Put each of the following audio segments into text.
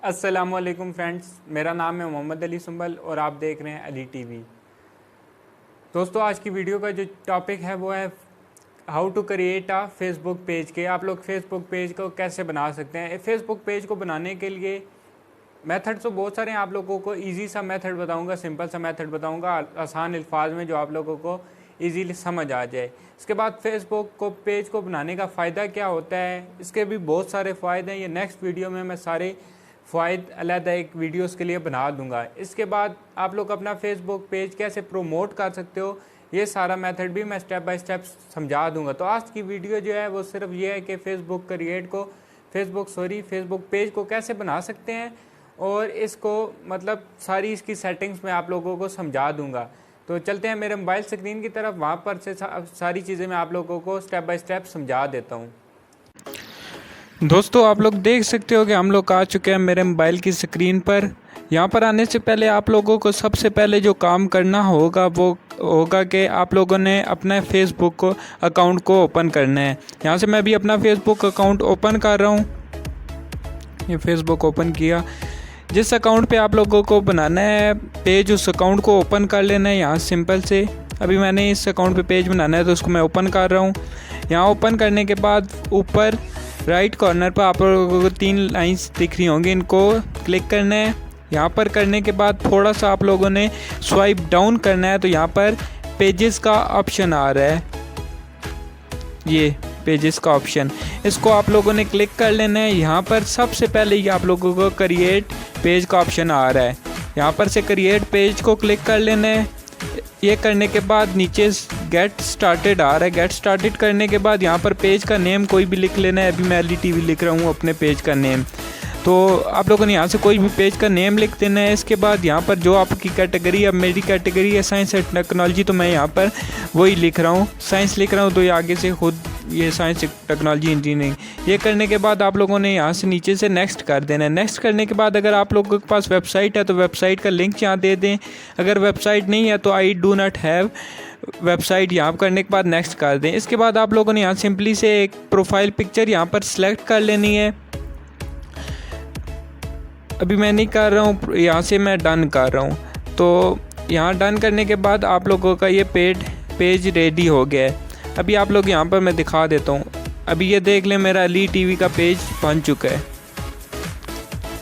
अस्सलामुअलैकुम फ्रेंड्स, मेरा नाम है मोहम्मद अली सुंबल और आप देख रहे हैं अली टीवी। दोस्तों, आज की वीडियो का जो टॉपिक है वो है how to create a Facebook page के आप लोग फेसबुक पेज को कैसे बना सकते हैं। फेसबुक पेज को बनाने के लिए मेथड तो बहुत सारे हैं। आप लोगों को इजी सा मेथड बताऊंगा, सिंपल सा मेथड बताऊंगा, आसान अल्फाज में जो आप लोगों को इजीली समझ आ जाए। इसके बाद फेसबुक को पेज को बनाने का फ़ायदा क्या होता है, इसके भी बहुत सारे फ़ायदे हैं। ये नेक्स्ट वीडियो में मैं सारे फ़ायदे अलग एक वीडियोस के लिए बना दूंगा। इसके बाद आप लोग अपना फेसबुक पेज कैसे प्रमोट कर सकते हो, ये सारा मेथड भी मैं स्टेप बाय स्टेप समझा दूंगा। तो आज की वीडियो जो है वो सिर्फ ये है कि फेसबुक पेज को कैसे बना सकते हैं और इसको मतलब सारी इसकी सेटिंग्स मैं आप लोगों को समझा दूंगा। तो चलते हैं मेरे मोबाइल स्क्रीन की तरफ, वहाँ पर से सारी चीज़ें मैं आप लोगों को स्टेप बाय स्टेप समझा देता हूँ। दोस्तों, आप लोग देख सकते हो कि हम लोग आ चुके हैं मेरे मोबाइल की स्क्रीन पर। यहाँ पर आने से पहले आप लोगों को सबसे पहले जो काम करना होगा वो होगा कि आप लोगों ने अपना फेसबुक को अकाउंट को ओपन करना है। यहाँ से मैं भी अपना फेसबुक अकाउंट ओपन कर रहा हूँ। ये फेसबुक ओपन किया। जिस अकाउंट पे आप लोगों को बनाना है पेज, उस अकाउंट को ओपन कर लेना है यहाँ सिंपल से। अभी मैंने इस अकाउंट पे पेज बनाना है तो उसको मैं ओपन कर रहा हूँ। यहाँ ओपन करने के बाद ऊपर राइट कॉर्नर पर आप लोगों को 3 लाइंस दिख रही होंगी, इनको क्लिक करना है। यहाँ पर करने के बाद थोड़ा सा आप लोगों ने स्वाइप डाउन करना है तो यहाँ पर पेजेस का ऑप्शन आ रहा है, ये पेजेस का ऑप्शन, इसको आप लोगों ने क्लिक कर लेना है। यहाँ पर सबसे पहले ही आप लोगों को क्रिएट पेज का ऑप्शन आ रहा है, यहाँ पर से क्रिएट पेज को क्लिक कर लेना है। ये करने के बाद नीचे गेट स्टार्टेड आ रहा है, गेट स्टार्टेड करने के बाद यहाँ पर पेज का नेम कोई भी लिख लेना है। अभी मैं अली टीवी लिख रहा हूँ अपने पेज का नेम, तो आप लोगों ने यहाँ से कोई भी पेज का नेम लिख देना है। इसके बाद यहाँ पर जो आपकी कैटेगरी, अब मेरी कैटेगरी है साइंस एंड टेक्नोलॉजी, तो मैं यहाँ पर वही लिख रहा हूँ, साइंस लिख रहा हूँ। तो ये आगे से खुद ये साइंस टेक्नोलॉजी इंजीनियरिंग। ये करने के बाद आप लोगों ने यहाँ से नीचे से नेक्स्ट कर देना है। नेक्स्ट करने के बाद अगर आप लोगों के पास वेबसाइट है तो वेबसाइट का लिंक यहाँ दे दें। अगर वेबसाइट नहीं है तो I do not have website यहाँ करने के बाद नेक्स्ट कर दें। इसके बाद आप लोगों ने यहाँ सिंपली से एक प्रोफाइल पिक्चर यहाँ पर सिलेक्ट कर लेनी है। अभी मैं नहीं कर रहा हूँ, यहाँ से मैं डन कर रहा हूँ। तो यहाँ डन करने के बाद आप लोगों का ये पेज रेडी हो गया है। अभी आप लोग यहाँ पर मैं दिखा देता हूँ। अभी ये देख लें, मेरा अली टीवी का पेज बन चुका है।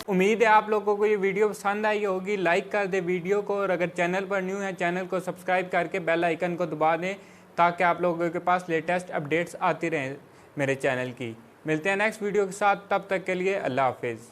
उम्मीद है आप लोगों को ये वीडियो पसंद आई होगी। लाइक कर दे वीडियो को, और अगर चैनल पर न्यू है चैनल को सब्सक्राइब करके बेल आइकन को दबा दें ताकि आप लोगों के पास लेटेस्ट अपडेट्स आती रहें मेरे चैनल की। मिलते हैं नेक्स्ट वीडियो के साथ, तब तक के लिए अल्लाह हाफिज़।